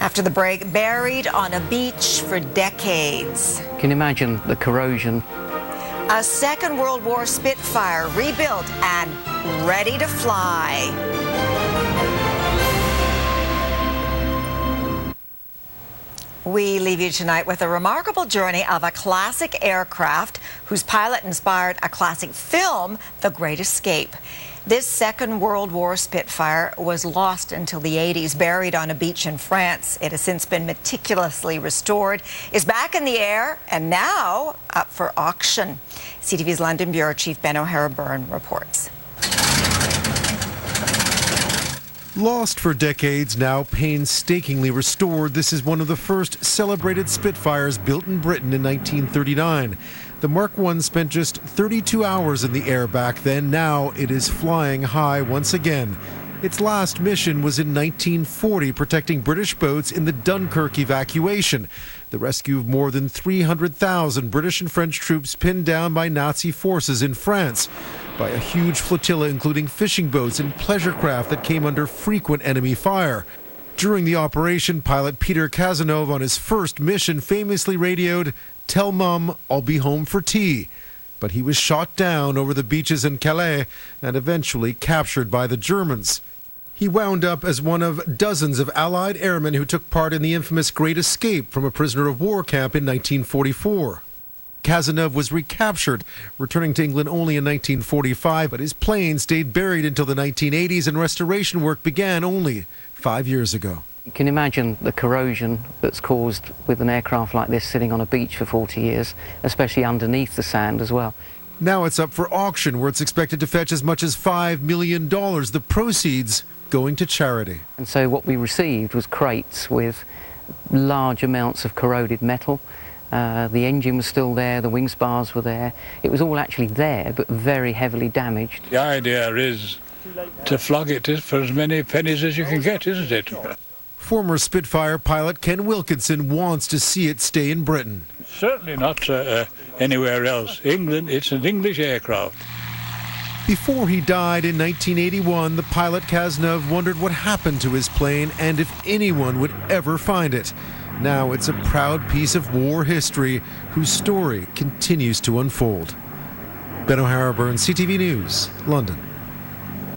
After the break, buried on a beach for decades. Can you imagine the corrosion? A Second World War Spitfire rebuilt and ready to fly. We leave you tonight with a remarkable journey of a classic aircraft whose pilot inspired a classic film, The Great Escape. This Second World War Spitfire was lost until the 80s, buried on a beach in France. It has since been meticulously restored, is back in the air, and now up for auction. CTV's London Bureau Chief Ben O'Hara-Byrne reports. Lost for decades, now painstakingly restored, this is one of the first celebrated Spitfires built in Britain in 1939. The Mark I spent just 32 hours in the air back then. Now it is flying high once again. Its last mission was in 1940, protecting British boats in the Dunkirk evacuation, the rescue of more than 300,000 British and French troops pinned down by Nazi forces in France, by a huge flotilla including fishing boats and pleasure craft that came under frequent enemy fire. During the operation, pilot Peter Cazenove on his first mission famously radioed, "Tell Mum I'll be home for tea." But he was shot down over the beaches in Calais and eventually captured by the Germans. He wound up as one of dozens of Allied airmen who took part in the infamous Great Escape from a prisoner of war camp in 1944. Cazenove was recaptured, returning to England only in 1945, but his plane stayed buried until the 1980s and restoration work began only 5 years ago. You can imagine the corrosion that's caused with an aircraft like this sitting on a beach for 40 years, especially underneath the sand as well. Now it's up for auction, where it's expected to fetch as much as $5 million, the proceeds going to charity. And so what we received was crates with large amounts of corroded metal. The engine was still there, the wing spars were there. It was all actually there, but very heavily damaged. The idea is to flog it for as many pennies as you can get, isn't it? Former Spitfire pilot Ken Wilkinson wants to see it stay in Britain. Certainly not anywhere else. England, it's an English aircraft. Before he died in 1981, the pilot Cazenove wondered what happened to his plane and if anyone would ever find it. Now it's a proud piece of war history whose story continues to unfold. Ben O'Hara-Byrne, CTV News, London.